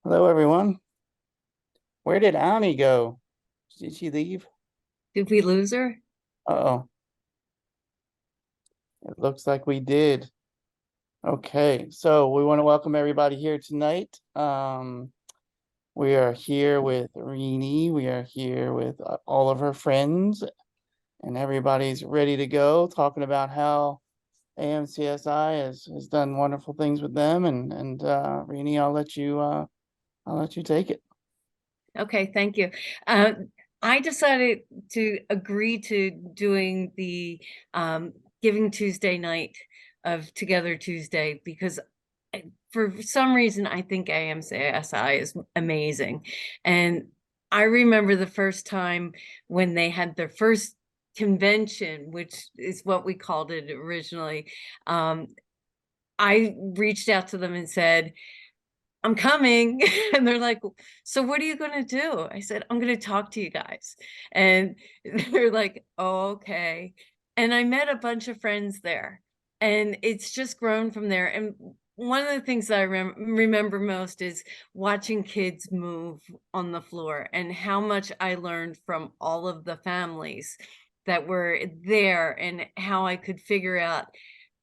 Hello, everyone. Where did Annie go? Did she leave? Did we lose her? Uh-oh. It looks like we did. Okay, so we want to welcome everybody here tonight. We are here with Rini. We are here with all of her friends, and everybody's ready to go, talking about how AMCSI has done wonderful things with them. And Rini, I'll let you take it. Okay, thank you. Uh, I decided to agree to doing the Giving Tuesday night of Together Tuesday because for some reason I think AMCSI is amazing. And I remember the first time when they had their first convention, which is what we called it originally. I reached out to them and said, I'm coming. And they're like, so what are you going to do? I said, I'm going to talk to you guys. And they're like, oh, okay. And I met a bunch of friends there, and it's just grown from there. And one of the things that I remember most is watching kids move on the floor and how much I learned from all of the families that were there and how I could figure out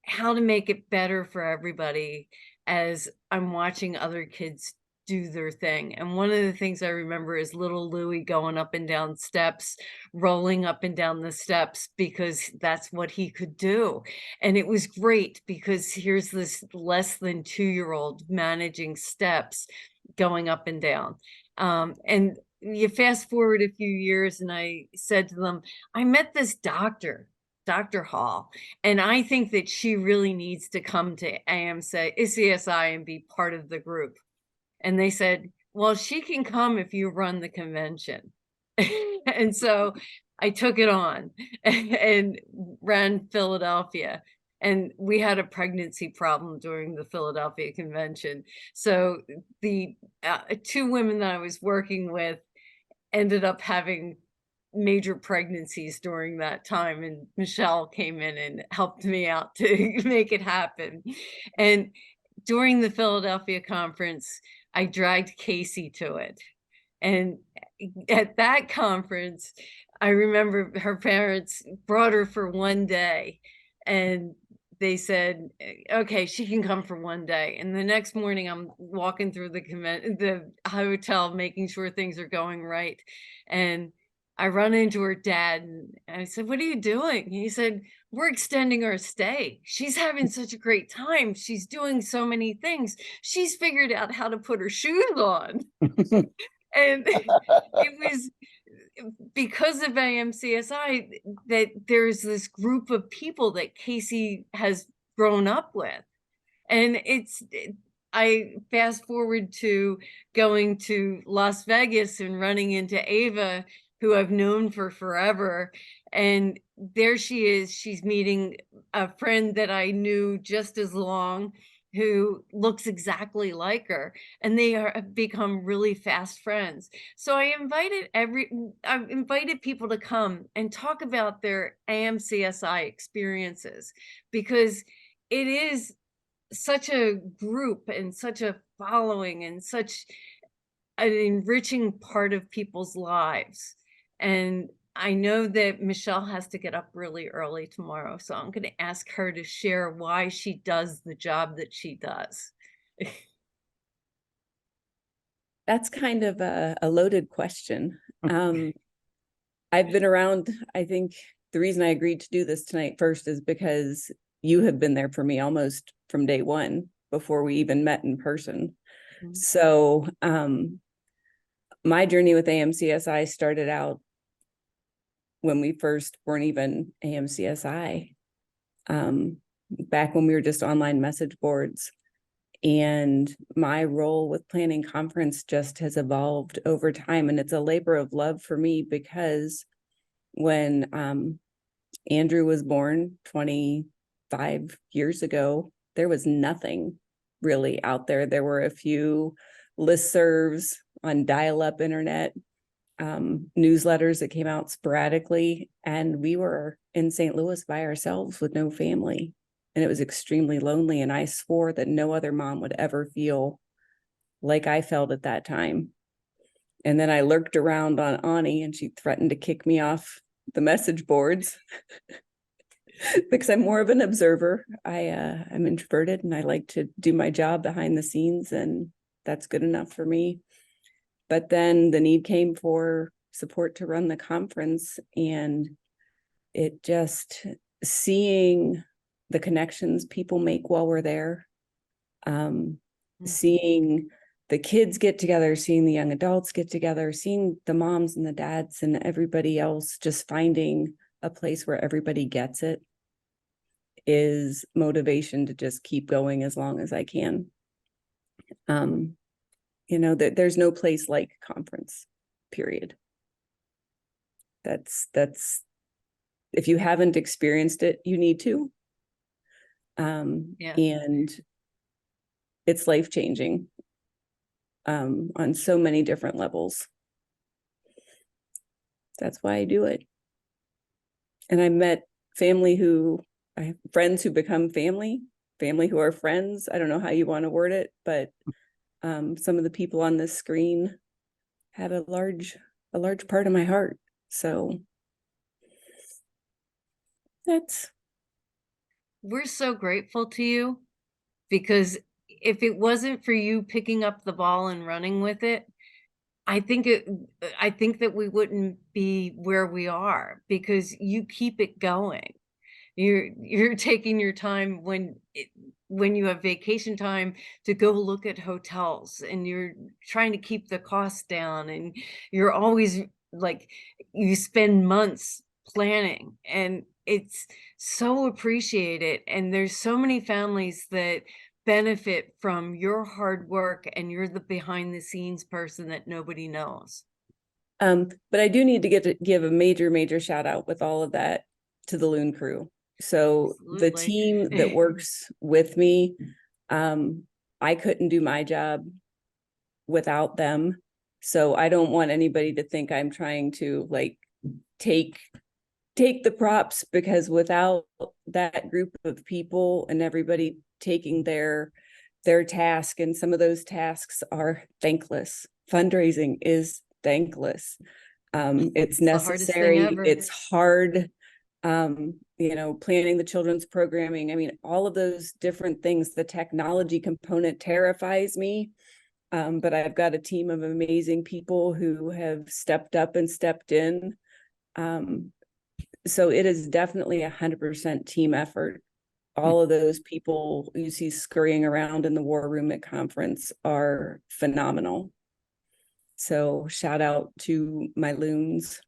how to make it better for everybody as I'm watching other kids do their thing. And one of the things I remember is little Louie going up and down steps, rolling up and down the steps because that's what he could do. And it was great because here's this less than 2-year-old managing steps going up and down. And you fast forward a few years, and I said to them, I met this doctor, Dr. Hall, and I think that she really needs to come to AMCSI and be part of the group. And they said, well, she can come if you run the convention. And so I took it on and ran Philadelphia. And we had a pregnancy problem during the Philadelphia convention. So the two women that I was working with ended up having major pregnancies during that time, and Michelle came in and helped me out to make it happen. And during the Philadelphia conference, I dragged Casey to it. And at that conference, I remember her parents brought her for one day, and they said, okay, she can come for one day. And the next morning I'm walking through the hotel, making sure things are going right. And I run into her dad and I said, what are you doing? He said, we're extending her stay. She's having such a great time. She's doing so many things. She's figured out how to put her shoes on. And it was because of AMCSI that there's this group of people that Casey has grown up with. And I fast forward to going to Las Vegas and running into Ava, who I've known for forever. And there she is. She's meeting a friend that I knew just as long, who looks exactly like her, and they have become really fast friends. So I've invited people to come and talk about their AMCSI experiences, because it is such a group and such a following and such an enriching part of people's lives. And I know that Michelle has to get up really early tomorrow, so I'm going to ask her to share why she does the job that she does. That's kind of a loaded question. I've been around, I think the reason I agreed to do this tonight first is because you have been there for me almost from day one before we even met in person. Mm-hmm. So my journey with AMCSI started out when we first weren't even AMCSI, back when we were just online message boards. And my role with planning conference just has evolved over time. And it's a labor of love for me because when Andrew was born 25 years ago, there was nothing really out there. There were a few listservs on dial-up internet, newsletters that came out sporadically. And we were in St. Louis by ourselves with no family. And it was extremely lonely. And I swore that no other mom would ever feel like I felt at that time. And then I lurked around on Ani, and she threatened to kick me off the message boards because I'm more of an observer. I'm introverted and I like to do my job behind the scenes, and that's good enough for me. But then the need came for support to run the conference, and it just seeing the connections people make while we're there, seeing the kids get together, seeing the young adults get together, seeing the moms and the dads and everybody else just finding a place where everybody gets it is motivation to just keep going as long as I can. There's no place like conference, period. That's if you haven't experienced it, you need to. Yeah. And it's life-changing on so many different levels. That's why I do it. And I met I have friends who become family who are friends. I don't know how you want to word it, but some of the people on this screen have a large part of my heart. So we're so grateful to you, because if it wasn't for you picking up the ball and running with it, I think that we wouldn't be where we are, because you keep it going. You're taking your time when you have vacation time to go look at hotels, and you're trying to keep the costs down, and you're always like, you spend months planning, and it's so appreciated. And there's so many families that benefit from your hard work, and you're the behind the scenes person that nobody knows. But I do need to give a major shout out with all of that to the Loon crew. So Absolutely. The team that works with me, I couldn't do my job without them. So I don't want anybody to think I'm trying to like take the props, because without that group of people and everybody taking their task, and some of those tasks are thankless. Fundraising is thankless. It's necessary. It's hard. Planning the children's programming. I mean, all of those different things, the technology component terrifies me. But I've got a team of amazing people who have stepped up and stepped in. So it is definitely 100% team effort. All of those people you see scurrying around in the war room at conference are phenomenal. So shout out to my loons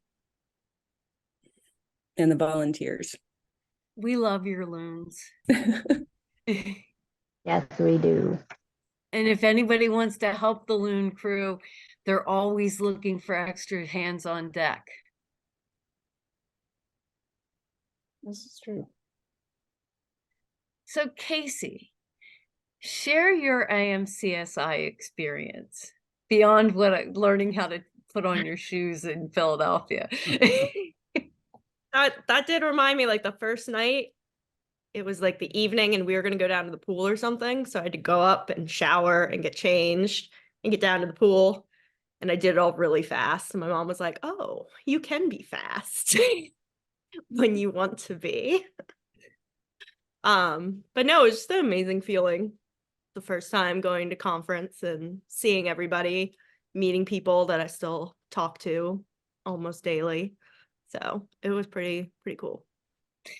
and the volunteers. We love your loons. Yes, we do. And if anybody wants to help the Loon crew, they're always looking for extra hands on deck. This is true. So Casey, share your AMCSI experience beyond learning how to put on your shoes in Philadelphia. That did remind me, like the first night, it was like the evening and we were going to go down to the pool or something. So I had to go up and shower and get changed and get down to the pool. And I did it all really fast. And my mom was like, oh, you can be fast when you want to be. But no, it was just an amazing feeling. The first time going to conference and seeing everybody, meeting people that I still talk to almost daily. So it was pretty cool.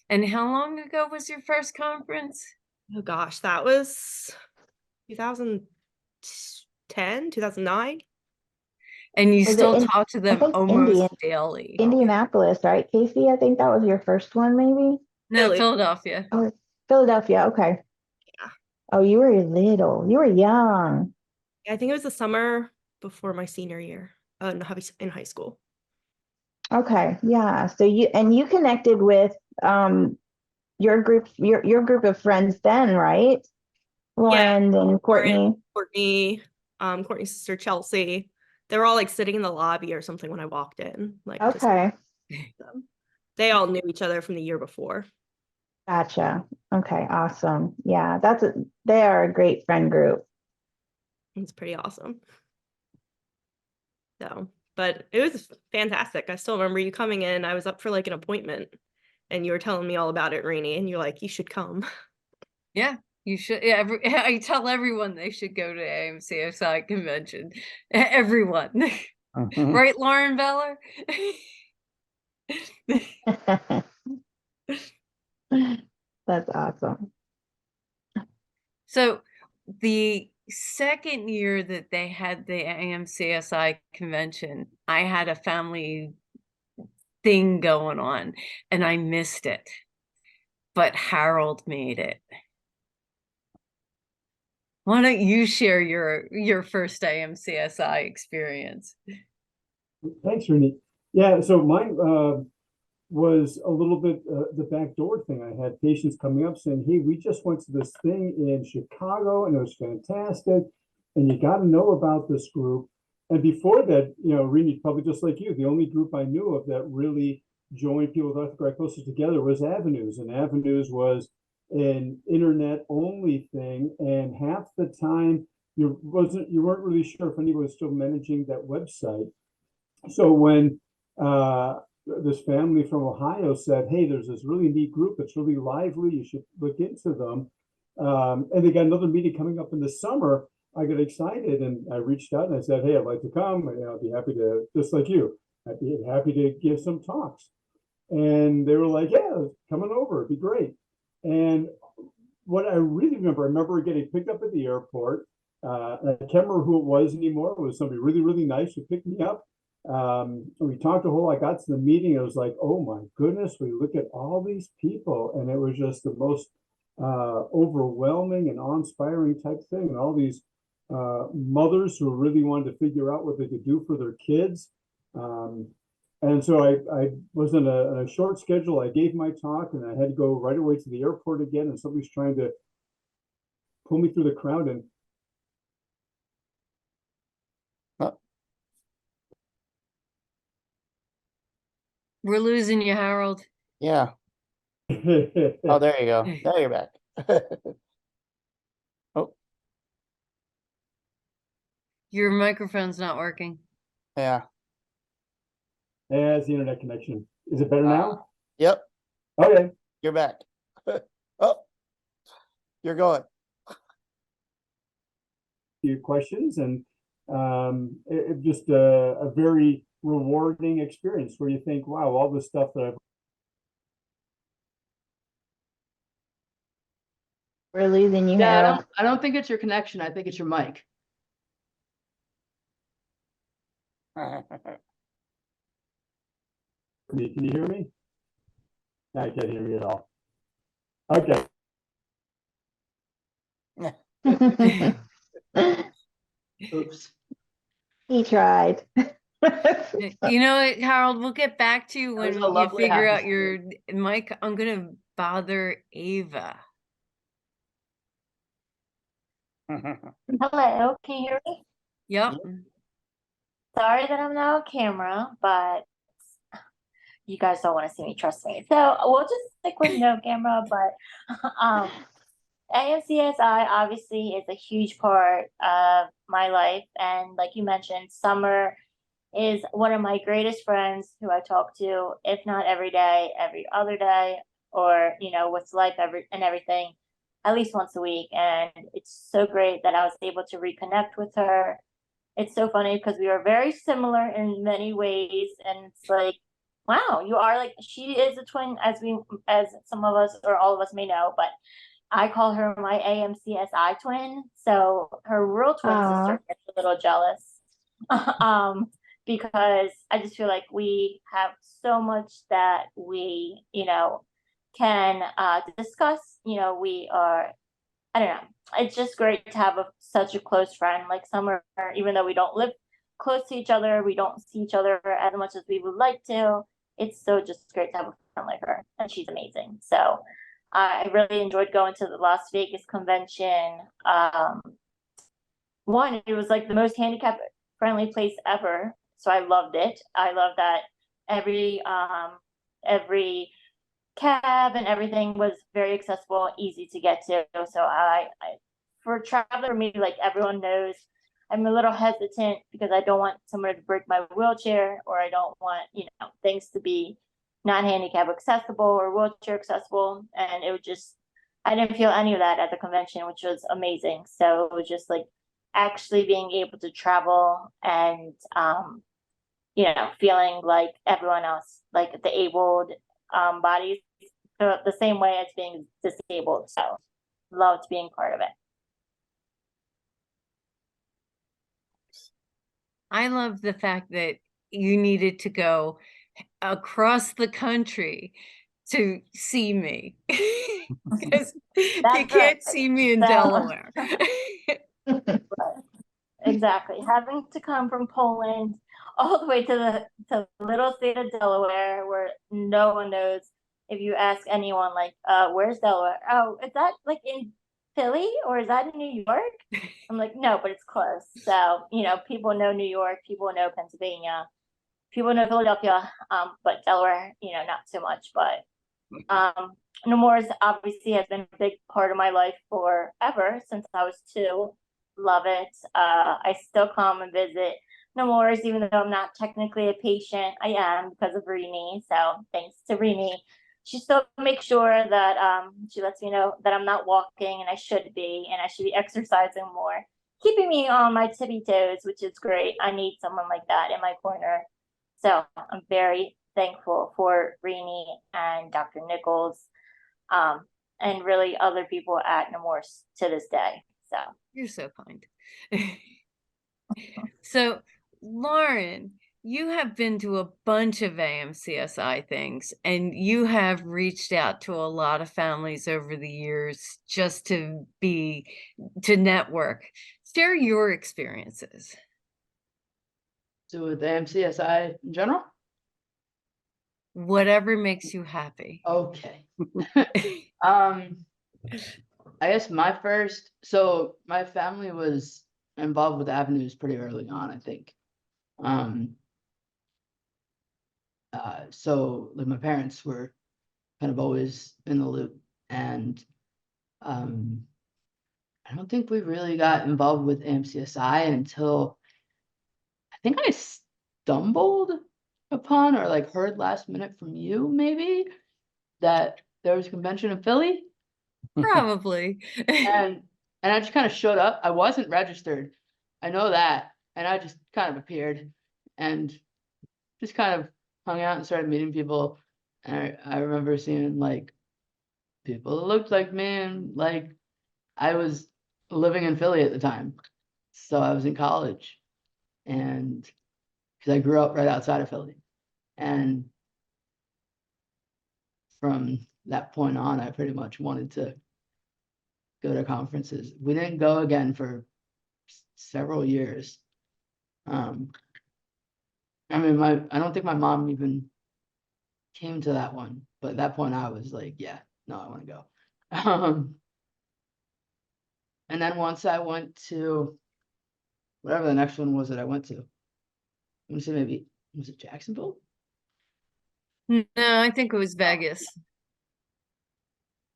And how long ago was your first conference? Oh gosh, that was 2010, 2009. And you still talk to them almost daily. Indianapolis, right, Casey? I think that was your first one, maybe? No, Philadelphia. Oh, Philadelphia, okay. Yeah. Oh, you were little. You were young. I think it was the summer before my senior year in high school. Okay, yeah. So you connected with your group of friends then, right? Lauren and Courtney. Courtney's sister Chelsea. They were all like sitting in the lobby or something when I walked in. Like, okay. They all knew each other from the year before. Gotcha. Okay, awesome. Yeah, they are a great friend group. It's pretty awesome. So, but it was fantastic. I still remember you coming in. I was up for like an appointment and you were telling me all about it, Rainey, and you're like, you should come. Yeah, you should. Yeah, I tell everyone they should go to AMCSI convention. Everyone. Mhm. Right, Lauren Beller? That's awesome. So the second year that they had the AMCSI convention, I had a family thing going on and I missed it. But Harold made it. Why don't you share your first AMCSI experience? Thanks, Renee. Yeah, so mine was a little bit the backdoor thing. I had patients coming up saying, "Hey, we just went to this thing in Chicago and it was fantastic, and you got to know about this group." And before that, Renee, probably just like you, the only group I knew of that really joined people with arthritis together was Avenues, and Avenues was an internet only thing, and half the time you weren't really sure if anyone was still managing that website. So when this family from Ohio said, "Hey, there's this really neat group. It's really lively. You should look into them." And they got another meeting coming up in the summer. I got excited and I reached out and I said, "Hey, I'd like to come. I'd be happy to, just like you, I'd be happy to give some talks." And they were like, "Yeah, coming over. It'd be great." And what I really remember, I remember getting picked up at the airport. I can't remember who it was anymore. It was somebody really, really nice who picked me up. We talked a whole. I got to the meeting. It was like, oh my goodness, we look at all these people, and it was just the most overwhelming and awe-inspiring type thing. And all these mothers who really wanted to figure out what they could do for their kids. And so I was in a short schedule. I gave my talk, and I had to go right away to the airport again. And somebody's trying to pull me through the crowd, and We're losing you, Harold. Yeah. Oh, there you go. Now you're back. Oh, Your microphone's not working. yeah. as the internet connection. Is it better now? Yep, Okay. you're back. Oh, you're going. Few questions, and it just a very rewarding experience where you think, wow, all the stuff that We're losing you, Yeah, Harold. I don't think it's your connection. I think it's your mic. can you hear me? I can't hear me at all. Okay. Oops. He tried. You know what, Harold, we'll get back to you That was when a you lovely figure out happy your mic. I'm gonna bother Ava. Hello, can you hear me? Yep. Sorry that I'm not on camera, but you guys don't want to see me, trust me. So we'll just stick with no camera, but AMCSI obviously is a huge part of my life. And like you mentioned, Summer is one of my greatest friends who I talk to, if not every day, every other day, or, with life and everything, at least once a week. And it's so great that I was able to reconnect with her. It's so funny because we are very similar in many ways. And it's like, wow, you are like, she is a twin, as some of us or all of us may know, but I call her my AMCSI twin. So her real twin sister gets a little jealous. Because I just feel like we have so much that we, can discuss. We are, I don't know. It's just great to have such a close friend like Summer, even though we don't live close to each other, we don't see each other as much as we would like to. It's so just great to have a friend like her, and she's amazing. So I really enjoyed going to the Las Vegas convention. One, it was like the most handicap friendly place ever. So I loved it. I love that every cab and everything was very accessible, easy to get to. So I for traveling, for me, like everyone knows, I'm a little hesitant because I don't want someone to break my wheelchair, or I don't want, things to be not handicap accessible or wheelchair accessible. And it was just, I didn't feel any of that at the convention, which was amazing. So it was just like actually being able to travel and, feeling like everyone else, like the abled bodies, the same way as being disabled. So loved being part of it. I love the fact that you needed to go across the country to see me because you That's can't right. see me in So- Delaware. Exactly. Having to come from Poland all the way to the little state of Delaware, where no one knows. If you ask anyone, like, where's Delaware? Oh, is that like in Philly or is that in New York? I'm like, no, but it's close. So, people know New York, people know Pennsylvania, people know Philadelphia, but Delaware, not so much. But Nemours obviously has been a big part of my life forever, since I was 2. Love it. I still come and visit Nemours, even though I'm not technically a patient. I am, because of Rini. So thanks to Rini. She still makes sure that she lets me know that I'm not walking, and I should be exercising more, keeping me on my tippy toes, which is great. I need someone like that in my corner. So I'm very thankful for Rini and Dr. Nichols, and really other people at Nemours to this day. So You're so kind. So, Lauren, you have been to a bunch of AMCSI things, and you have reached out to a lot of families over the years just to network. Share your experiences. So with the AMCSI in general? Whatever makes you happy. Okay. I guess so my family was involved with avenues pretty early on, I think. So like my parents were kind of always in the loop, and I don't think we really got involved with AMCSI until I think I stumbled upon or like heard last minute from you maybe that there was a convention in Philly. Probably. And I just kind of showed up. I wasn't registered. I know that. And I just kind of appeared and just kind of hung out and started meeting people. And I remember seeing like people that looked like me, and like I was living in Philly at the time. So I was in college, and because I grew up right outside of Philly. And from that point on, I pretty much wanted to go to conferences. We didn't go again for several years. I mean, I don't think my mom even came to that one, but at that point I was like, yeah, no, I want to go. And then once I went to whatever the next one was that I went to, I'm gonna say maybe, was it Jacksonville? No, I think it was Vegas.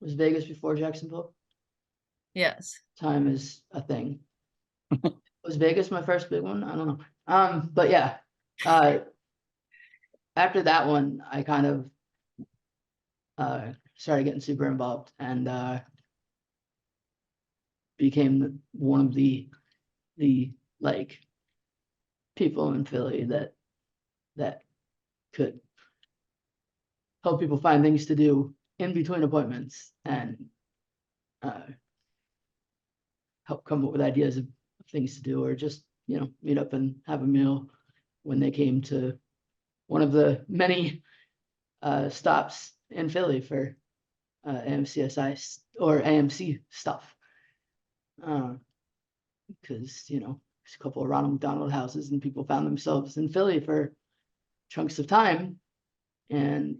Was Vegas before Jacksonville? Yes. Time is a thing. Was Vegas my first big one? I don't know. But yeah, after that one, I kind of started getting super involved and became one of the like people in Philly that could help people find things to do in between appointments and help come up with ideas of things to do, or just meet up and have a meal when they came to one of the many stops in Philly for AMCSI or AMC stuff. Because there's a couple of Ronald McDonald houses, and people found themselves in Philly for chunks of time. And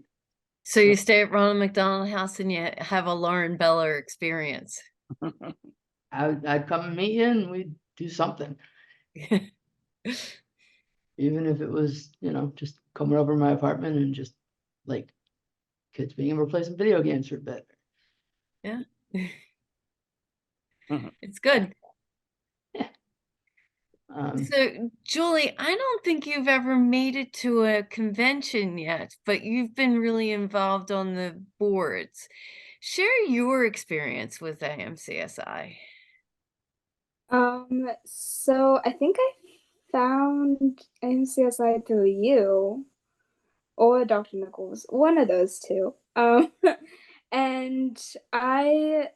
So you stay at Ronald McDonald House and you have a Lauren Beller experience. I'd come and meet you, and we'd do something, even if it was just coming over to my apartment and just like kids being able to play some video games for a bit. It's good. Yeah. So, Julie, I don't think you've ever made it to a convention yet, but you've been really involved on the boards. Share your experience with AMCSI. So I think I found AMCSI through you or Dr. Nichols, one of those two. And I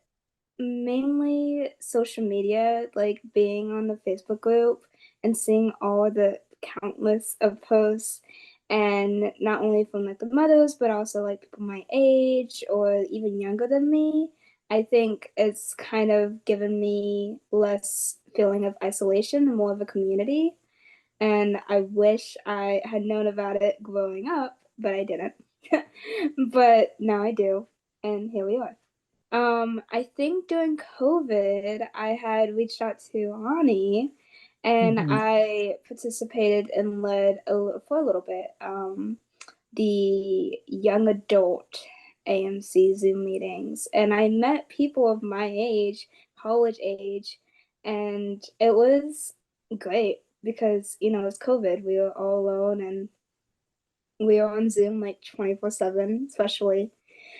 mainly social media, like being on the Facebook group and seeing all the countless of posts, and not only from like the mothers, but also like people my age or even younger than me. I think it's kind of given me less feeling of isolation and more of a community. And I wish I had known about it growing up, but I didn't. But now I do, and here we are. I think during COVID, I had reached out to Ani, and Mhm. I participated and led for a little bit the young adult AMC Zoom meetings, and I met people of my age, college age, and it was great because it's COVID. We were all alone, and we were on Zoom like 24/7, especially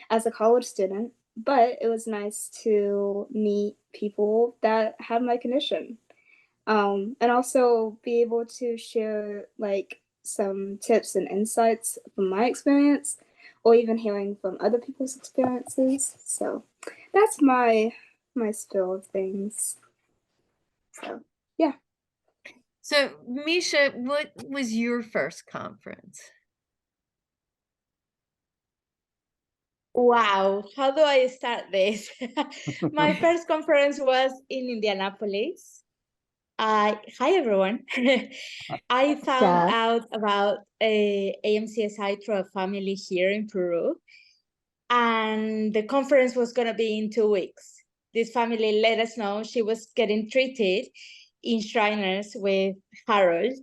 as a college student. But it was nice to meet people that had my condition, and also be able to share like some tips and insights from my experience, or even hearing from other people's experiences. So that's my spill of things. So yeah. So, Misha, what was your first conference? Wow, how do I start this? My first conference was in Indianapolis. Hi everyone. I found Jeff. out about AMCSI through a family here in Peru, and the conference was going to be in 2 weeks. This family let us know she was getting treated in Shriners with Harold,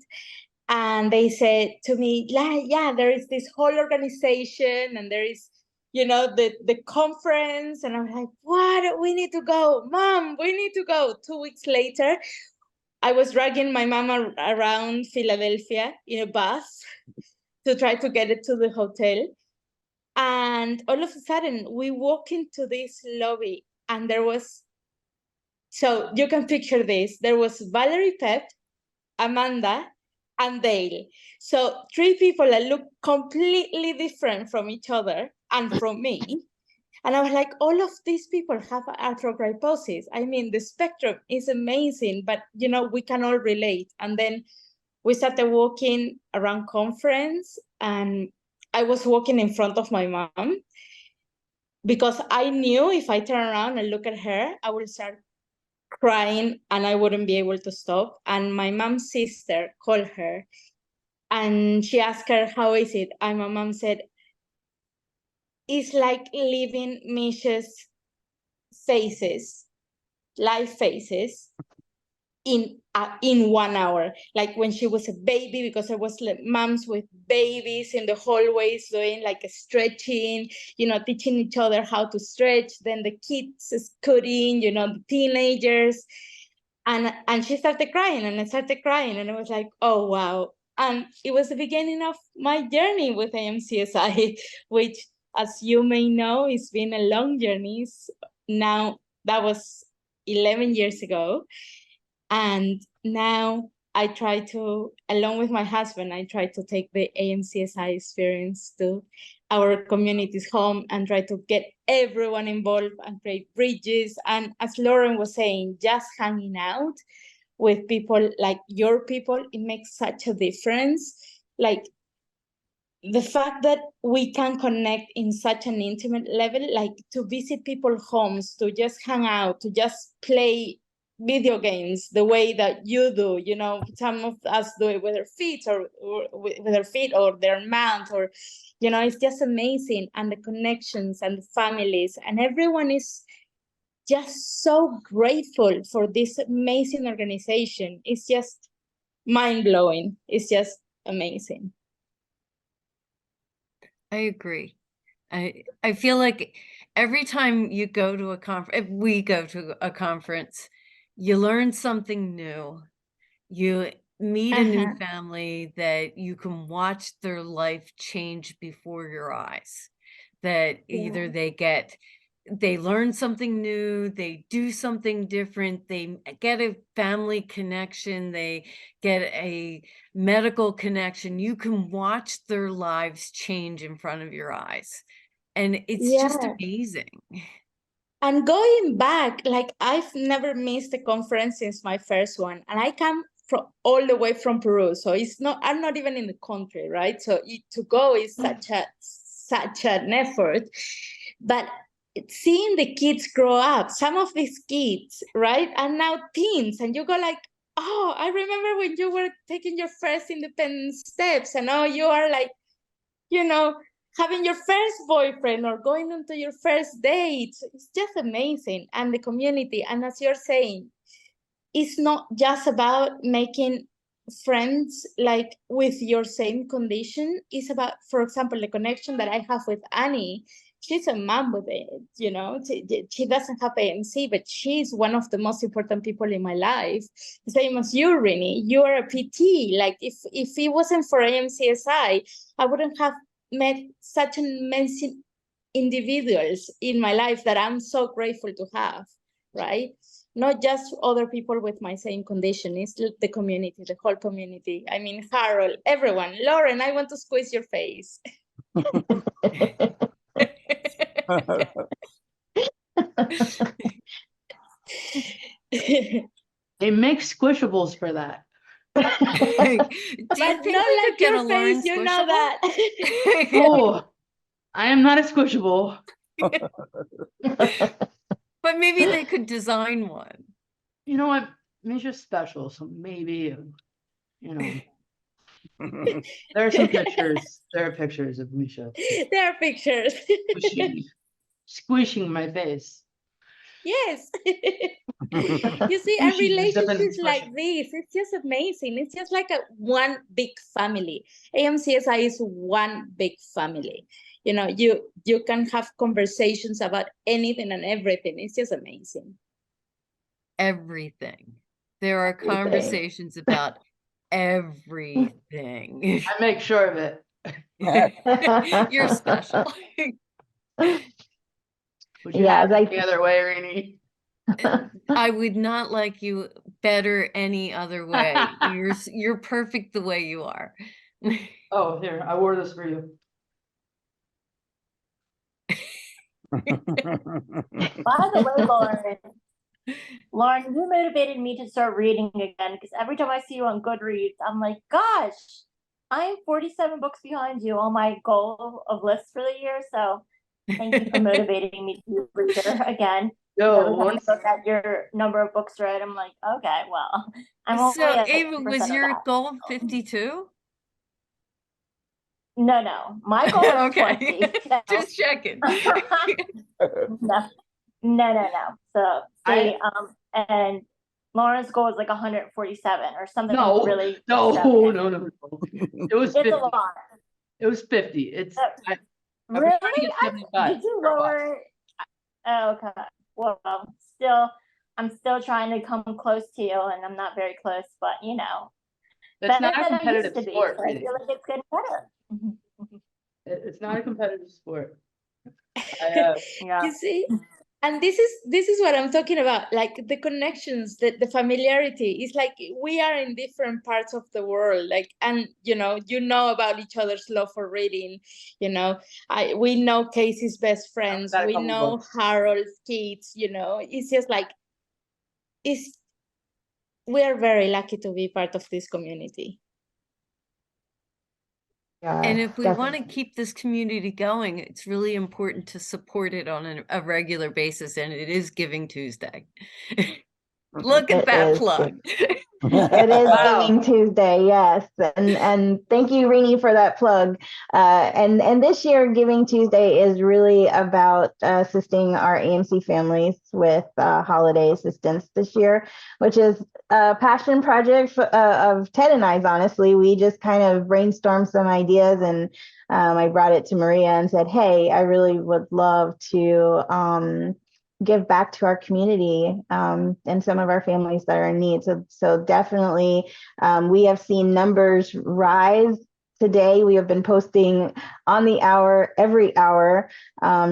and they said to me, yeah, there is this whole organization, and there is the conference. And I'm like, what? We need to go, Mom, we need to go. 2 weeks later, I was dragging my mom around Philadelphia in a bus to try to get it to the hotel. And all of a sudden, we walk into this lobby, and there was, so you can picture this, there was Valerie Pep, Amanda, and Dale. So 3 people that look completely different from each other and from me. And I was like, all of these people have arthrogryposis. I mean, the spectrum is amazing, but we can all relate. And then we started walking around conference, and I was walking in front of my mom because I knew if I turn around and look at her, I would start crying and I wouldn't be able to stop. And my mom's sister called her and she asked her, how is it? And my mom said, it's like living Misha's faces, life faces, in 1 hour, like when she was a baby, because there was like moms with babies in the hallways doing like a stretching, teaching each other how to stretch, then the kids scooting, the teenagers, and she started crying, and I started crying, and I was like, oh wow. And it was the beginning of my journey with AMCSI, which, as you may know, it's been a long journey. Now that was 11 years ago. And now I try to, along with my husband, I try to take the AMCSI experience to our community's home and try to get everyone involved and create bridges. And as Lauren was saying, just hanging out with people like your people, it makes such a difference. Like the fact that we can connect in such an intimate level, like to visit people's homes, to just hang out, to just play video games the way that you do, some of us do it with their feet or with their feet or their mouth, or it's just amazing. And the connections and the families and everyone is just so grateful for this amazing organization. It's just mind-blowing. It's just amazing. I agree. I feel like every time you go to a conference, if we go to a conference, you learn something new. You meet a new Uh-huh. family that you can watch their life change before your eyes. That either they learn something new, they do something different, they get a family connection, they get a medical connection. You can watch their lives change in front of your eyes. And it's just Yeah. amazing. And going back, like I've never missed a conference since my first one, and I come from all the way from Peru, so I'm not even in the country, right? So to go is such an effort, but seeing the kids grow up, some of these kids, right, are now teens, and you go like, oh, I remember when you were taking your first independent steps, and now you are like, having your first boyfriend or going on to your first date. It's just amazing. And the community, and as you're saying, it's not just about making friends like with your same condition. It's about, for example, the connection that I have with Annie. She's a mom with it, she doesn't have AMC, but she's one of the most important people in my life. Same as you, Rini, you are a PT. Like if it wasn't for AMCSI, I wouldn't have met such amazing individuals in my life that I'm so grateful to have, right? Not just other people with my same condition, it's the community, the whole community. I mean, Harold, everyone. Lauren, I want to squeeze your face. They make squishables for that. Do you But think not we like could get your a Lauren face, you know squishable? that. Oh, I am not a squishable. But maybe they could design one. You know what? Misha's special, so maybe, there are some pictures. There are pictures of Misha There are pictures. squishing my face. Yes. You see, and Squishing is different than relationships like squishing. this, it's just amazing. It's just like one big family. AMCSI is one big family. You can have conversations about anything and everything. It's just amazing. Everything. There are conversations about everything. I make sure of it. You're special. Would you Yeah, have it like- any other way, Rainey? I would not like you better any other way. You're perfect the way you are. Oh, here, I wore this for you. By the way, Lauren, you motivated me to start reading again, because every time I see you on Goodreads, I'm like, gosh, I'm 47 books behind you on my goal of lists for the year. So thank you for motivating me to be a reader again. Every time I look at your number of books read, I'm like, okay, well, I'm So only at Ava, 50% was of your that. goal 52? No, my goal is Okay. 20. Just checking. No. So see, and Lauren's goal is like 147 or something. No, really. no. It was 50. It's a lot. It was 50. It's really? get 75. Did you lower? Oh, okay. Well, I'm still trying to come close to you, and I'm not very close, but That's not a better than I used competitive to be, sport. so I feel like it's getting better. It's not a competitive sport. Yeah. You see, and this is what I'm talking about, like the connections, the familiarity. It's like we are in different parts of the world, like, and you know about each other's love for reading. We know Casey's best friends, we know books. Harold's kids. It's just like we are very lucky to be part of this community. And if we want to keep this community going, it's really important to support it on a regular basis, and it is Giving Tuesday. Look at that plug. It is Giving Tuesday, yes, and thank you, Rini, for that plug. And this year, Giving Tuesday is really about assisting our AMC families with holiday assistance this year, which is a passion project of Ted and I's. Honestly, we just kind of brainstormed some ideas, and I brought it to Maria and said, "Hey, I really would love to." give back to our community and some of our families that are in need. So definitely, we have seen numbers rise. Today, we have been posting on the hour, every hour,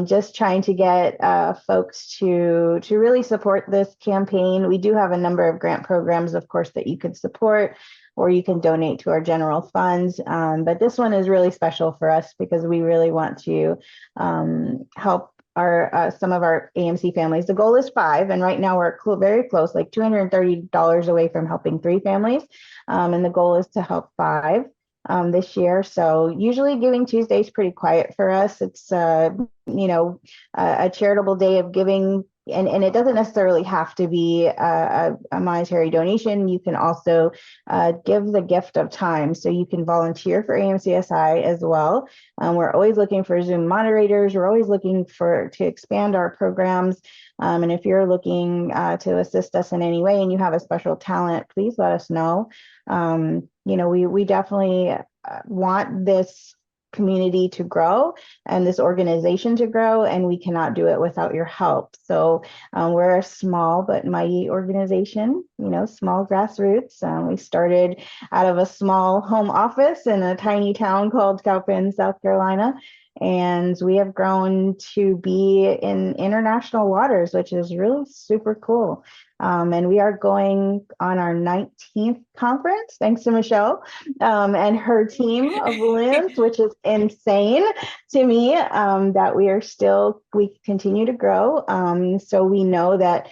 just trying to get folks to really support this campaign. We do have a number of grant programs, of course, that you could support, or you can donate to our general funds. But this one is really special for us because we really want to help our some of our AMC families. The goal is 5, and right now we're very close, like $230 away from helping 3 families, and the goal is to help 5 this year. So usually Giving Tuesday is pretty quiet for us. It's a charitable day of giving, and it doesn't necessarily have to be a monetary donation. You can also give the gift of time. So you can volunteer for AMCSI as well. We're always looking for Zoom moderators. We're always looking to expand our programs. And if you're looking to assist us in any way and you have a special talent, please let us know. We definitely want this community to grow and this organization to grow, and we cannot do it without your help. So we're a small but mighty organization, small grassroots. We started out of a small home office in a tiny town called Cowpens, South Carolina. And we have grown to be in international waters, which is really super cool. And we are going on our 19th conference, thanks to Michelle and her team of balloons, which is insane to me that we continue to grow. So we know that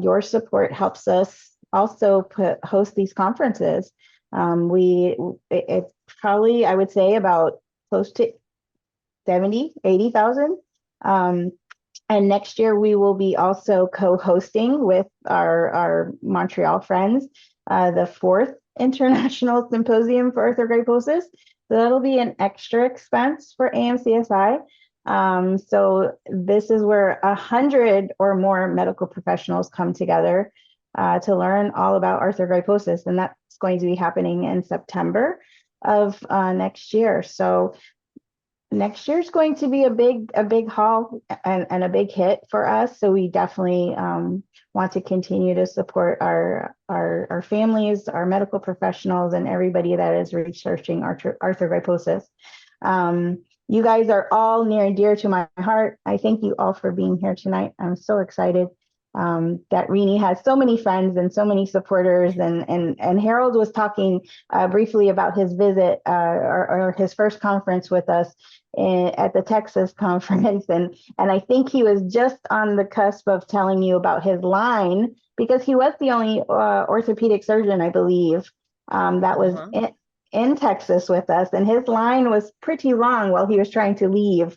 your support helps us also host these conferences. It's probably, I would say, about close to 80,000. And next year we will be also co-hosting with our Montreal friends, the 4th International Symposium for Arthrogryposis. So that'll be an extra expense for AMCSI. So this is where 100 or more medical professionals come together to learn all about arthrogryposis. And that's going to be happening in September of next year. So next year is going to be a big haul and a big hit for us. So we definitely want to continue to support our families, our medical professionals, and everybody that is researching arthrogryposis. You guys are all near and dear to my heart. I thank you all for being here tonight. I'm so excited that Rini has so many friends and so many supporters, and Harold was talking briefly about his visit or his first conference with us at the Texas conference, and I think he was just on the cusp of telling you about his line, because he was the only orthopedic surgeon, I believe, that was in Texas with us, and his line was pretty long while he was trying to leave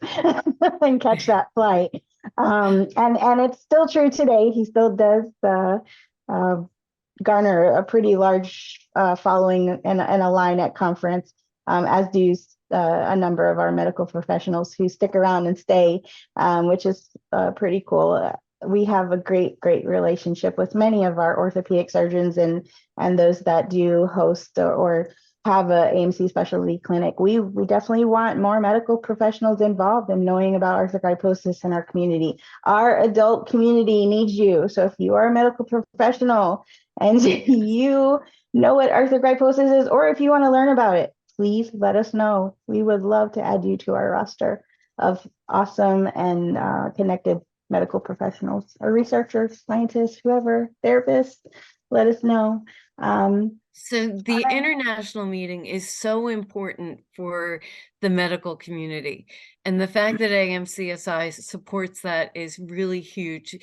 and catch that flight. And it's still true today. He still does garner a pretty large following and a line at conference, as do a number of our medical professionals who stick around and stay, which is pretty cool. We have a great relationship with many of our orthopedic surgeons and those that do host or have a AMC specialty clinic. We definitely want more medical professionals involved in knowing about arthrogryposis in our community. Our adult community needs you. So if you are a medical professional and you know what arthrogryposis is, or if you want to learn about it, please let us know. We would love to add you to our roster of awesome and connected medical professionals or researchers, scientists, whoever, therapists, let us know. So the international meeting is so important for the medical community. And the fact that AMCSI supports that is really huge.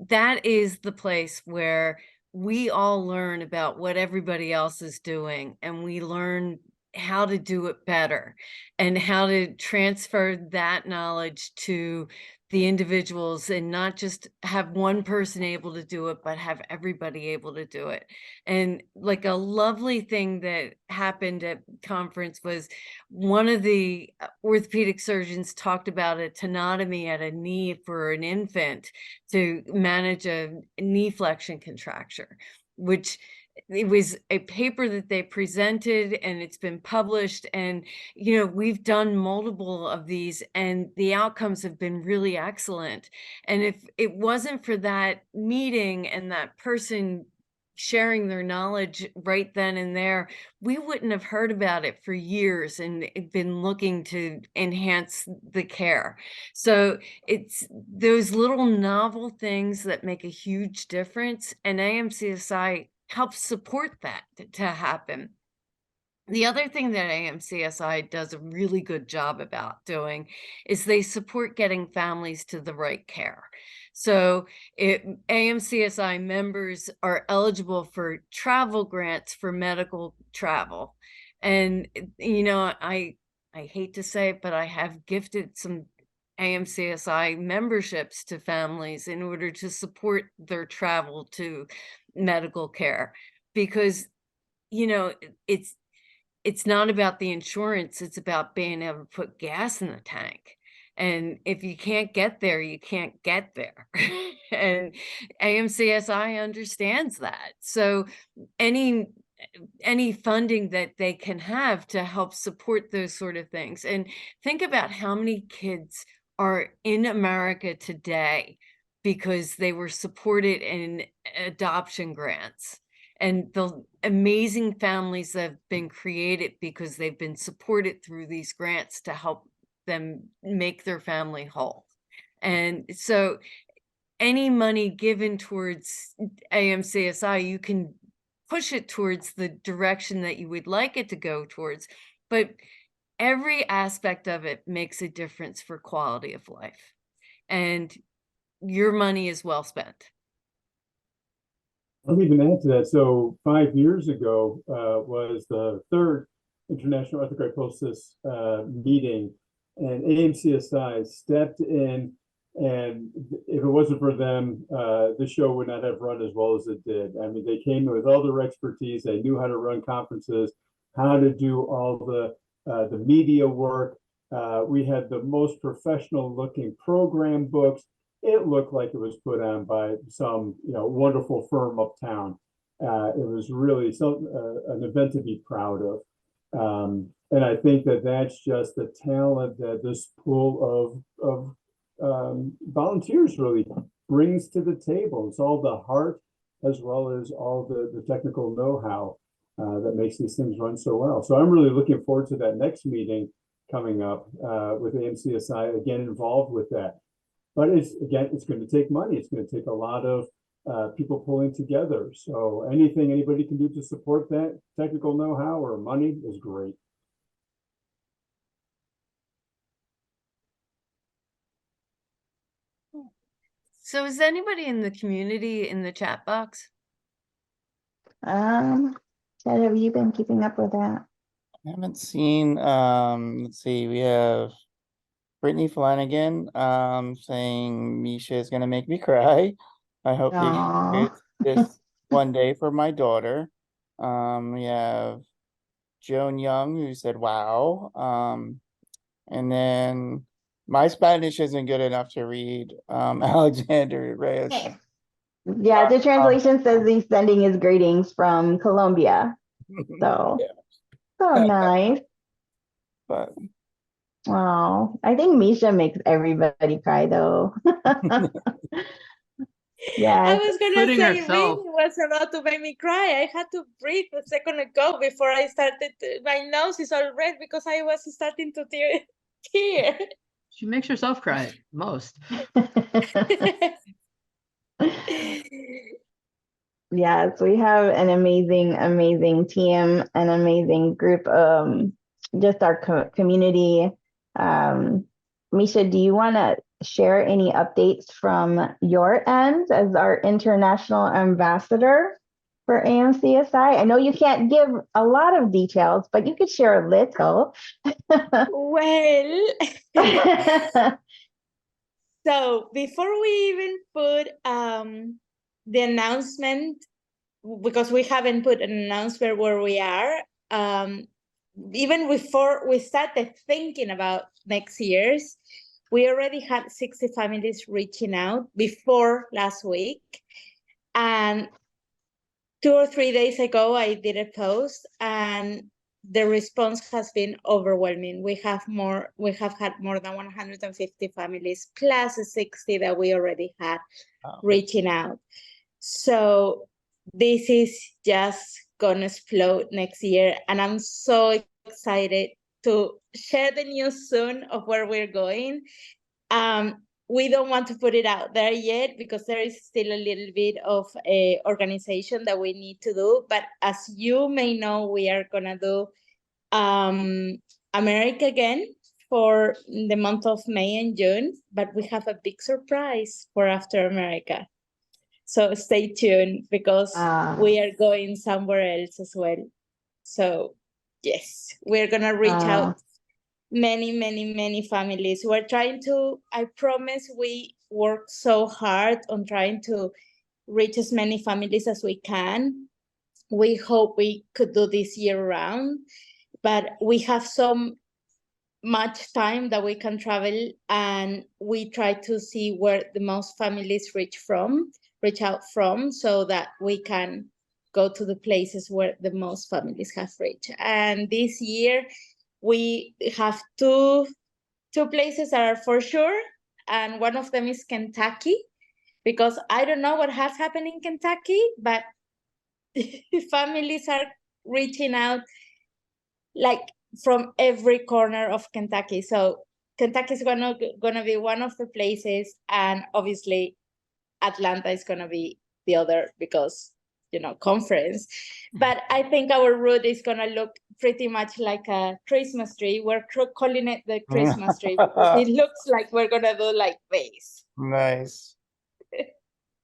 That is the place where we all learn about what everybody else is doing, and we learn how to do it better and how to transfer that knowledge to the individuals, and not just have one person able to do it, but have everybody able to do it. And like a lovely thing that happened at conference was one of the orthopedic surgeons talked about a tenotomy at a knee for an infant to manage a knee flexion contracture, which it was a paper that they presented and it's been published, and you know, we've done multiple of these and the outcomes have been really excellent. And if it wasn't for that meeting and that person sharing their knowledge right then and there, we wouldn't have heard about it for years and been looking to enhance the care. So it's those little novel things that make a huge difference, and AMCSI helps support that to happen. The other thing that AMCSI does a really good job about doing is they support getting families to the right care. So AMCSI members are eligible for travel grants for medical travel. And, you know, I hate to say it, but I have gifted some AMCSI memberships to families in order to support their travel to medical care, because, you know, it's not about the insurance, it's about being able to put gas in the tank. And if you can't get there, you can't get there. And AMCSI understands that. So any funding that they can have to help support those sort of things. And think about how many kids are in America today because they were supported in adoption grants, and the amazing families that have been created because they've been supported through these grants to help them make their family whole. And so any money given towards AMCSI, you can push it towards the direction that you would like it to go towards, but every aspect of it makes a difference for quality of life, and your money is well spent. I'll even add to that. So 5 years ago was the third International Arthrogryposis meeting, and AMCSI stepped in. And if it wasn't for them, the show would not have run as well as it did. I mean, they came with all their expertise. They knew how to run conferences, how to do all the media work. We had the most professional looking program books. It looked like it was put on by some, you know, wonderful firm uptown. It was really an event to be proud of. And I think that that's just the talent that this pool of volunteers really brings to the table. It's all the heart as well as all the technical know-how that makes these things run so well. So I'm really looking forward to that next meeting coming up with AMCSI, again, involved with that. But it's going to take money. It's going to take a lot of people pulling together. So anything anybody can do to support that technical know-how or money is great. So is anybody in the community in the chat box? Ted, have you been keeping up with that? I haven't seen, let's see, we have Brittany Flanagan saying Misha is gonna make me cry. I hope they Aww. this one day for my daughter. We have Joan Young who said wow. And then my Spanish isn't good enough to read Alexander Reyes. Yeah, the translation says he's sending his greetings from Colombia. So, Yeah. so nice. But Wow. I think Misha makes everybody cry though. I Yeah. was gonna Including say herself. Rini was about to make me cry. I had to breathe a second ago before I started. My nose is all red because I was starting to tear. She makes herself cry most. Yes, we have an amazing team, an amazing group, just our community. Misha, do you want to share any updates from your end as our international ambassador for AMCSI? I know you can't give a lot of details, but you could share a little. Well, so before we even put the announcement, because we haven't put an announcement where we are, even before we started thinking about next year's, we already had 60 families reaching out before last week. And 2 or 3 days ago, I did a post, and the response has been overwhelming. We have had more than 150 families plus the 60 that we already had reaching out. So this is just gonna explode next year, and I'm so excited to share the news soon of where we're going. We don't want to put it out there yet because there is still a little bit of a organization that we need to do. But as you may know, we are gonna do America again for the month of May and June, but we have a big surprise for after America. So stay tuned because we are going somewhere else as well. So yes, we're gonna reach out many families. We're trying to, I promise we work so hard on trying to reach as many families as we can. We hope we could do this year round, but we have so much time that we can travel, and we try to see where the most families reach out from, so that we can go to the places where the most families have reached. And this year we have two places that are for sure, and one of them is Kentucky, because I don't know what has happened in Kentucky, but families are reaching out like from every corner of Kentucky. So Kentucky is gonna be one of the places, and obviously Atlanta is gonna be the other because, conference. But I think our route is gonna look pretty much like a Christmas tree. We're calling it the Christmas tree because it looks like we're gonna do like this. Nice.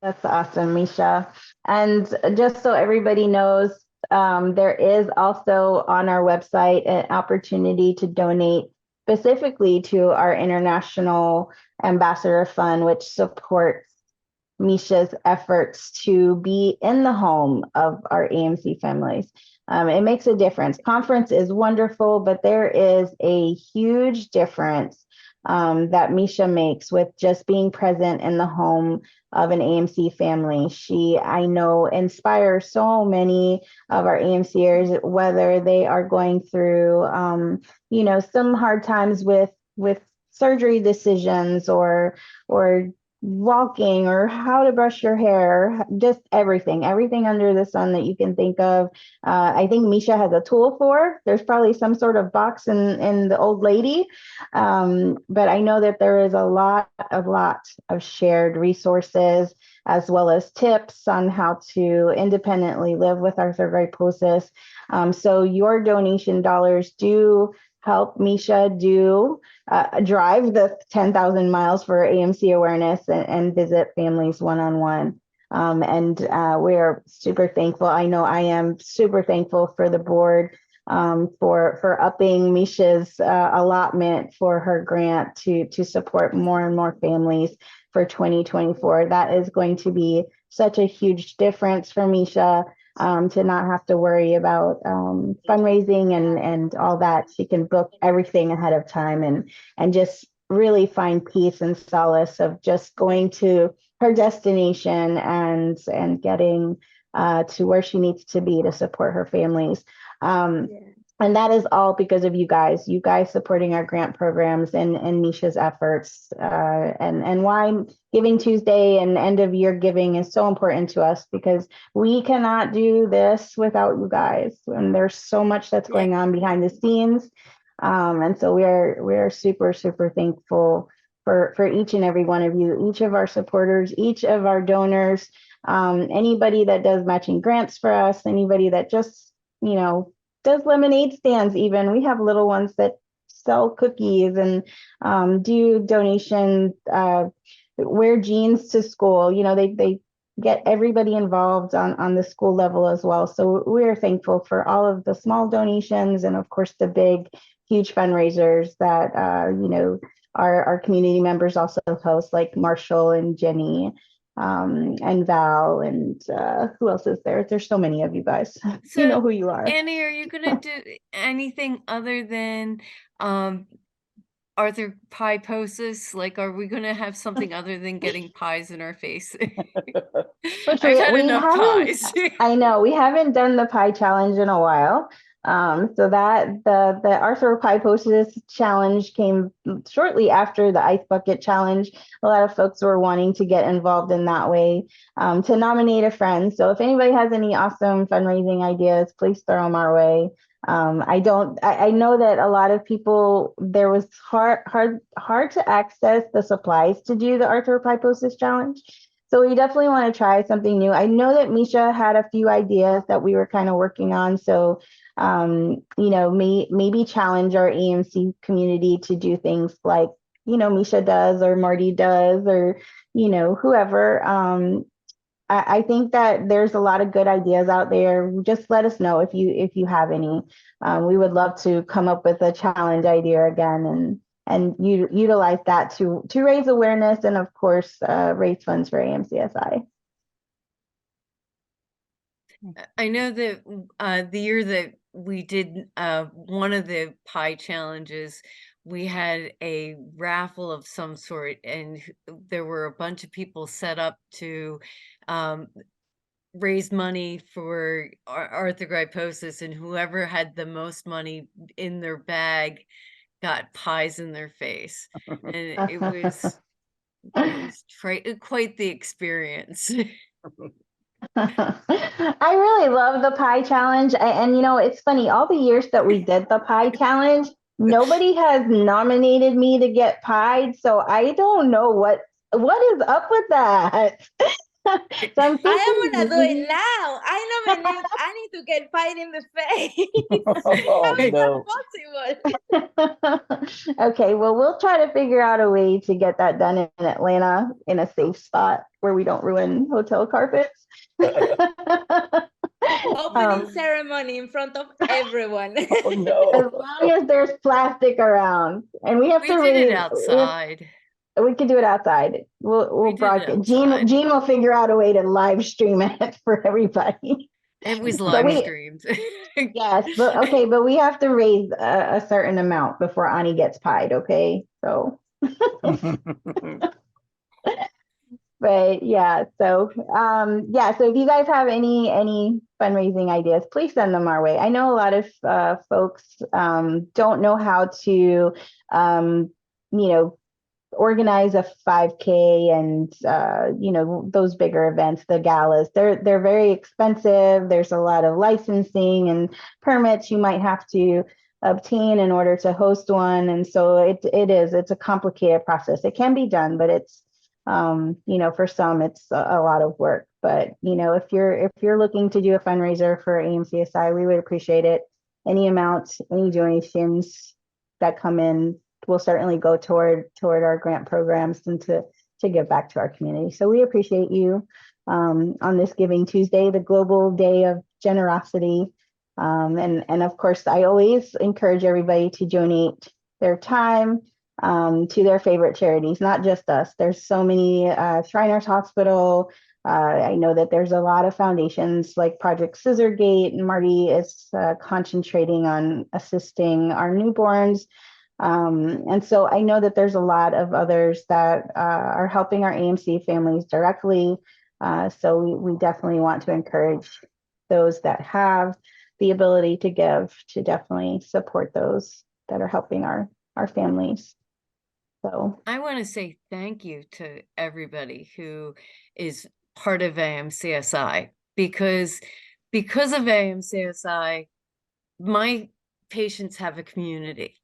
That's awesome, Misha. And just so everybody knows, there is also on our website an opportunity to donate specifically to our International Ambassador Fund, which supports Misha's efforts to be in the home of our AMC families. It makes a difference. Conference is wonderful, but there is a huge difference that Misha makes with just being present in the home of an AMC family. She, I know, inspires so many of our AMCers, whether they are going through, some hard times with surgery decisions or walking or how to brush your hair, just everything under the sun that you can think of. I think Misha has a tool for. There's probably some sort of box in the old lady, but I know that there is a lot of shared resources as well as tips on how to independently live with arthrogryposis. So your donation dollars do help Misha drive the 10,000 miles for AMC awareness and visit families one-on-one. And we're super thankful. I know I am super thankful for the board for upping Misha's allotment for her grant to support more and more families for 2024. That is going to be such a huge difference for Misha. To not have to worry about fundraising and all that. She can book everything ahead of time and just really find peace and solace of just going to her destination and getting to where she needs to be to support her families. And that is all because of you guys supporting our grant programs and Misha's efforts, and why Giving Tuesday and end of year giving is so important to us, because we cannot do this without you guys. And there's so much that's going on behind the scenes. And so we are super, super thankful for each and every one of you, each of our supporters, each of our donors, anybody that does matching grants for us, anybody that just, does lemonade stands. Even we have little ones that sell cookies and do donations, wear jeans to school. They get everybody involved on the school level as well. So we're thankful for all of the small donations and of course the big, huge fundraisers that our community members also host, like Marshall and Jenny. And Val and who else is there? There's so many of you guys. So, you know who you are. Annie, are you gonna do anything other than arthropyposis? Like, are we gonna have something other than getting pies in our face? Which I've had we enough haven't, pies. I know, we haven't done the pie challenge in a while. So that the arthropyposis challenge came shortly after the ice bucket challenge. A lot of folks were wanting to get involved in that way, to nominate a friend. So if anybody has any awesome fundraising ideas, please throw them our way. I know that a lot of people, there was hard to access the supplies to do the arthropyposis challenge. So we definitely want to try something new. I know that Misha had a few ideas that we were kind of working on. So, maybe challenge our AMC community to do things like, Misha does, or Marty does, or, whoever. I think that there's a lot of good ideas out there. Just let us know if you have any. We would love to come up with a challenge idea again, and utilize that to raise awareness, and of course raise funds for AMCSI. I know that the year that we did one of the pie challenges, we had a raffle of some sort, and there were a bunch of people set up to raise money for arthrogryposis, and whoever had the most money in their bag got pies in their face, and it was quite the experience. I really love the pie challenge. And it's funny, all the years that we did the pie challenge, nobody has nominated me to get pied. So I don't know what is up with that. So I'm thinking, I am gonna do it now. I nominate Annie to get fight in the face. Oh, How is no. that possible? Okay, well, we'll try to figure out a way to get that done in Atlanta in a safe spot where we don't ruin hotel carpets. Opening ceremony in front of everyone. Oh, no. As long as there's plastic around, and we have We to did it raise. outside. We could do it outside. We'll did it broadcast. outside. Gene will figure out a way to live stream it for everybody. It was But live streamed. Yes, but we have to raise a certain amount before Ani gets pied. Okay, so. But yeah, so so if you guys have any fundraising ideas, please send them our way. I know a lot of folks don't know how to organize a 5K and those bigger events, the galas. They're very expensive. There's a lot of licensing and permits you might have to obtain in order to host one, and so it's a complicated process. It can be done, but it's for some it's a lot of work. But if you're looking to do a fundraiser for AMCSI, we would appreciate it. Any amount, any donations that come in will certainly go toward our grant programs and to give back to our community. So we appreciate you on this Giving Tuesday, the Global Day of Generosity. And of course, I always encourage everybody to donate their time to their favorite charities, not just us. There's so many, Shriners Hospital. I know that there's a lot of foundations like Project Scissorgate, and Marty is concentrating on assisting our newborns. And so I know that there's a lot of others that are helping our AMC families directly. So we definitely want to encourage those that have the ability to give to definitely support those that are helping our families. So I want to say thank you to everybody who is part of AMCSI, because of AMCSI, my patients have a community.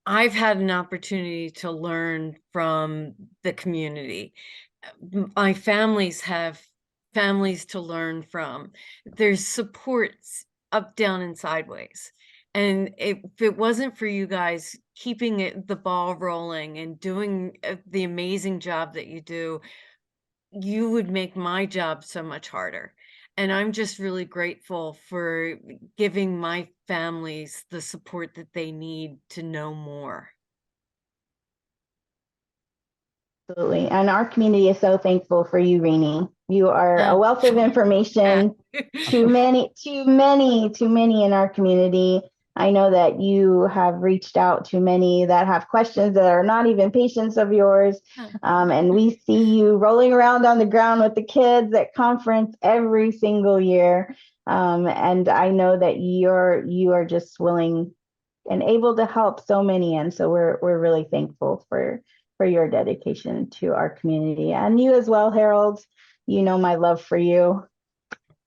I've had an opportunity to learn from the community. My families have families to learn from. There's supports up, down, and sideways. And if it wasn't for you guys keeping the ball rolling and doing the amazing job that you do, you would make my job so much harder. And I'm just really grateful for giving my families the support that they need to know more. absolutely. And our community is so thankful for you, Rini. You are a wealth of information to many in our community. I know that you have reached out to many that have questions that are not even patients of yours. And we see you rolling around on the ground with the kids at conference every single year. And I know that you are just willing and able to help so many. And so we're really thankful for your dedication to our community, and you as well, Harold. You know my love for you.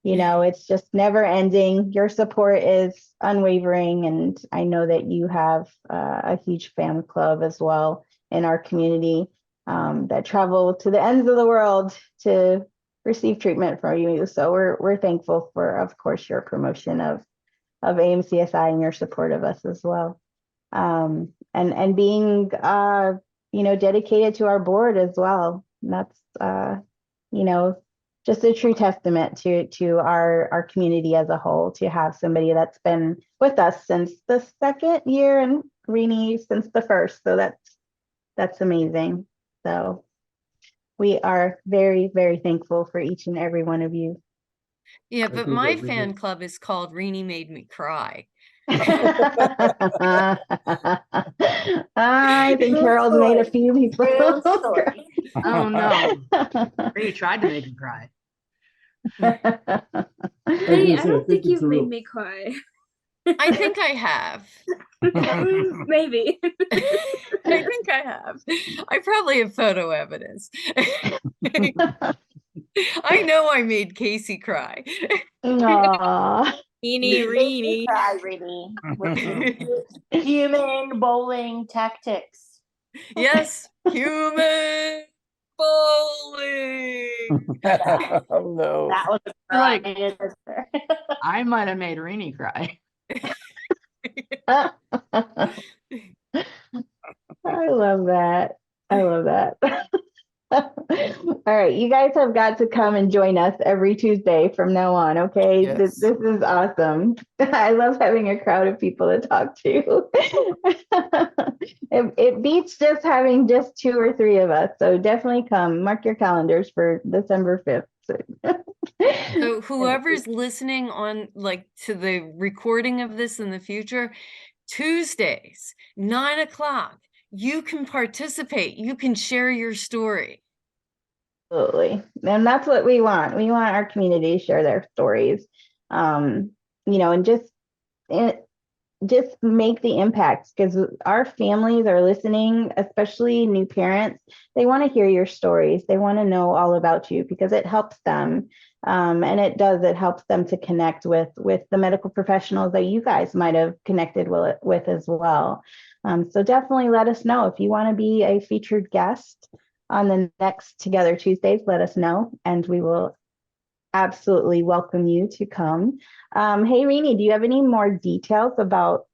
It's just never ending. Your support is unwavering. And I know that you have a huge fan club as well in our community that travel to the ends of the world to receive treatment from you. So we're thankful for, of course, your promotion of AMCSI and your support of us as well. And being, dedicated to our board as well. And that's, just a true testament to our community as a whole, to have somebody that's been with us since the second year and Rini since the first. So that's amazing. So we are very, very thankful for each and every one of you. Yeah, but my fan club is called Rini Made Me Cry. I think Harold's made a few people. I don't know. Rini tried to make me cry. Hey, I don't think you've made me cry. I think I have. Maybe. I think I have. I probably have photo evidence. I know I made Casey cry. Aww. Reenie. Cry, Rini, with human bowling tactics. Yes, human bowling. Oh no. That was Like, cry. I might have made Rini cry. I love that. I love that. All right, you guys have got to come and join us every Tuesday from now on, okay? Yes. This is awesome. I love having a crowd of people to talk to. It beats just having just 2 or 3 of us. So definitely come. Mark your calendars for December 5th. So whoever's listening on to the recording of this in the future, Tuesdays, 9 o'clock, you can participate. You can share your story. Absolutely. And that's what we want. We want our community to share their stories, and just make the impact, because our families are listening, especially new parents. They want to hear your stories. They want to know all about you because it helps them. And it helps them to connect with the medical professionals that you guys might have connected with as well. So definitely let us know if you want to be a featured guest on the next Together Tuesdays. Let us know, and we will absolutely welcome you to come. Hey, Rini, do you have any more details about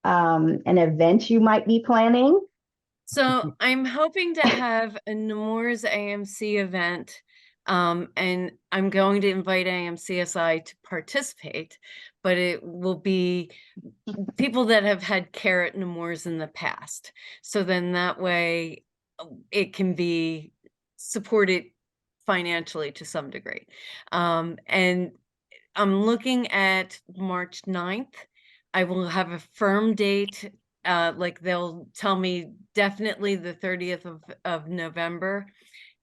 an event you might be planning? So I'm hoping to have a Nemours AMC event, and I'm going to invite AMCSI to participate, but it will be people that have had care at Nemours in the past. So then that way it can be supported financially to some degree. And I'm looking at March 9th. I will have a firm date. They'll tell me definitely the 30th of November.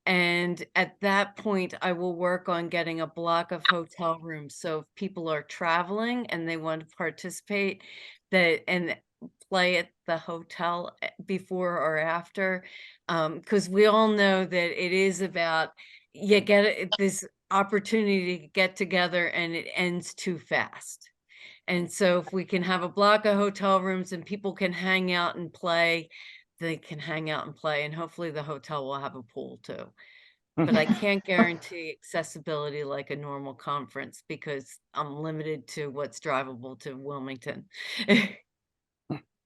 And at that point, I will work on getting a block of hotel rooms. So if people are traveling and they want to participate and play at the hotel before or after, because we all know that it is about, you get this opportunity to get together and it ends too fast. And so if we can have a block of hotel rooms and people can hang out and play, they can hang out and play, and hopefully the hotel will have a pool too. But I can't guarantee accessibility like a normal conference because I'm limited to what's drivable to Wilmington.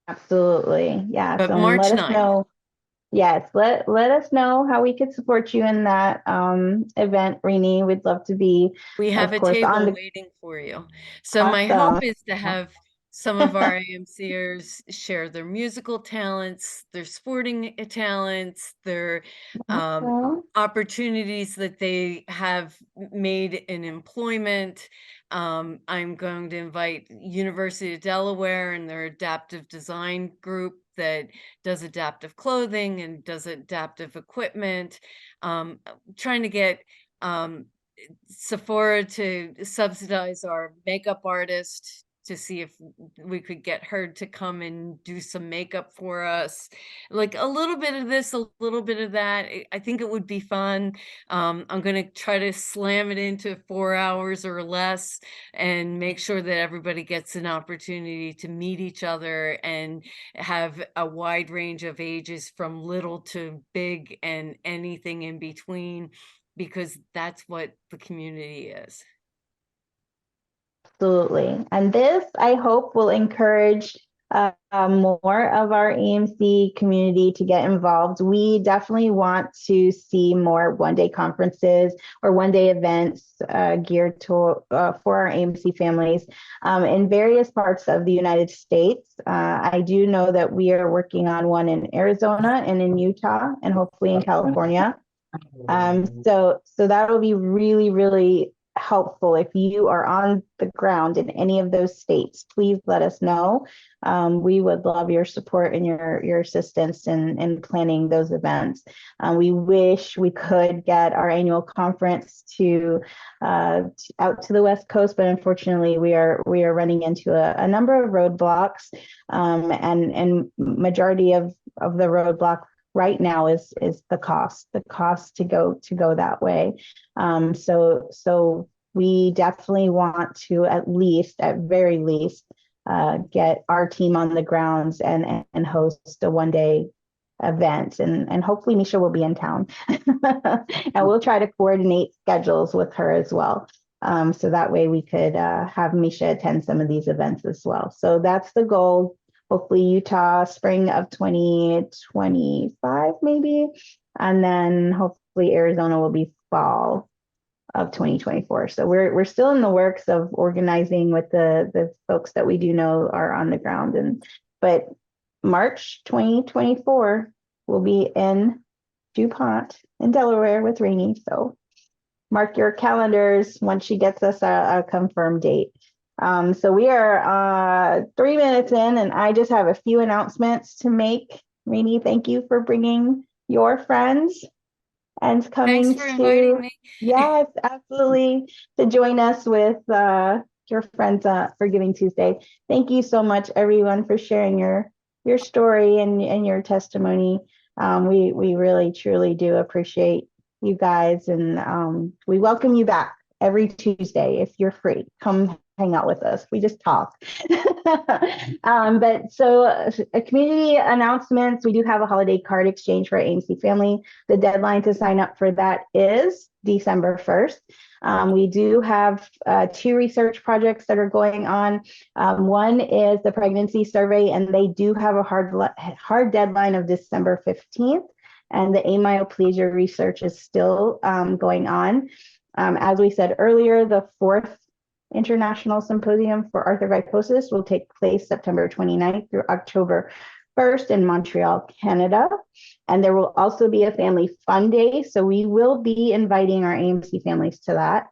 Absolutely. Yeah. But So March let us 9th. know. Yes, let us know how we could support you in that event, Rini. We'd love to be. We have of a course, table waiting for you. So my Awesome. hope is to have some of our AMCers share their musical talents, their sporting talents, their opportunities that they have made in employment, I'm going to invite University of Delaware and their adaptive design group that does adaptive clothing and does adaptive equipment. Trying to get Sephora to subsidize our makeup artist to see if we could get her to come and do some makeup for us. Like a little bit of this, a little bit of that. I think it would be fun. I'm going to try to slam it into 4 hours or less and make sure that everybody gets an opportunity to meet each other and have a wide range of ages from little to big and anything in between, because that's what the community is. Absolutely. And this, I hope, will encourage more of our AMC community to get involved. We definitely want to see more one-day conferences or one-day events geared to for our AMC families in various parts of the United States. I do know that we are working on one in Arizona and in Utah and hopefully in California. So that'll be really, really helpful. If you are on the ground in any of those states, please let us know. We would love your support and your assistance in planning those events. We wish we could get our annual conference to out to the West Coast, but unfortunately we are running into a number of roadblocks, and majority of the roadblock right now is the cost to go that way. So we definitely want to at very least get our team on the grounds and host a one-day event, and hopefully Misha will be in town and we'll try to coordinate schedules with her as well, so that way we could have Misha attend some of these events as well. So that's the goal. Hopefully Utah spring of 2025 maybe, and then hopefully Arizona will be fall of 2024. So we're still in the works of organizing with the folks that we do know are on the ground, but March 2024 will be in DuPont in Delaware with Rainey. So mark your calendars once she gets us a confirmed date. So we are 3 minutes in, and I just have a few announcements to make. Rainey, thank you for bringing your friends and coming Thanks for inviting me. Yes, absolutely, to join us with your friends for Giving Tuesday. Thank you so much, everyone, for sharing your story and your testimony. We really, truly do appreciate you guys, and we welcome you back every Tuesday if you're free. Come hang out with us. We just talk. But so community announcements, we do have a holiday card exchange for our AMC family. The deadline to sign up for that is December 1st. We do have 2 research projects that are going on. One is the pregnancy survey, and they do have a hard deadline of December 15th. And the amyoplegia research is still going on. As we said earlier, the 4th International Symposium for Arthrogryposis will take place September 29th through October 1st in Montreal, Canada. And there will also be a family fun day. So we will be inviting our AMC families to that.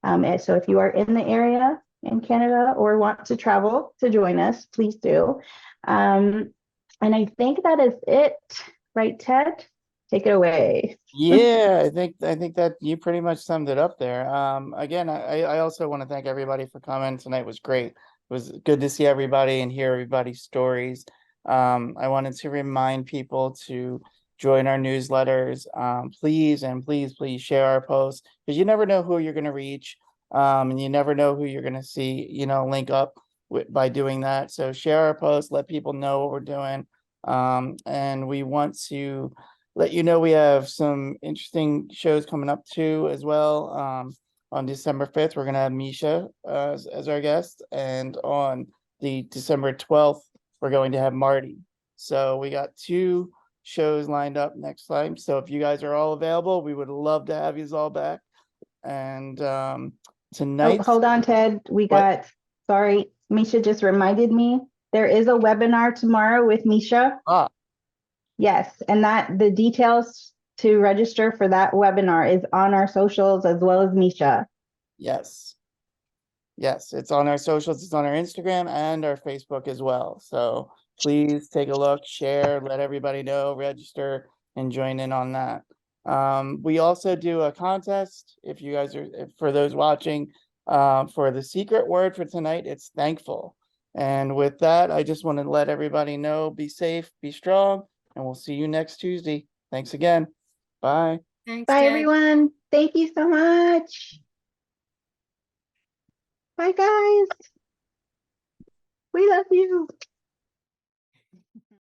And so if you are in the area in Canada or want to travel to join us, please do. And I think that is it, right, Ted? Take it away. Yeah, I think that you pretty much summed it up there. Again, I also want to thank everybody for coming. Tonight was great. It was good to see everybody and hear everybody's stories. I wanted to remind people to join our newsletters. Please share our posts, because you never know who you're going to reach, and you never know who you're going to see, link up by doing that. So share our posts, let people know what we're doing. And we want to let you know we have some interesting shows coming up too as well. On December 5th, we're going to have Misha as our guest. And on the December 12th, we're going to have Marty. So we got 2 shows lined up next time. So if you guys are all available, we would love to have you all back. And tonight. Oh, hold on, Ted. Sorry, Misha just reminded me, there is a webinar tomorrow with Misha. Yes, and the details to register for that webinar is on our socials as well as Misha. Yes. Yes, it's on our socials, it's on our Instagram and our Facebook as well. So please take a look, share, let everybody know, register, and join in on that. We also do a contest if you guys are, for those watching, for the secret word for tonight, it's thankful. And with that, I just want to let everybody know, be safe, be strong, and we'll see you next Tuesday. Thanks again. Bye. Thanks, Bye, Deb. everyone. Thank you so much. Bye, guys. We love you.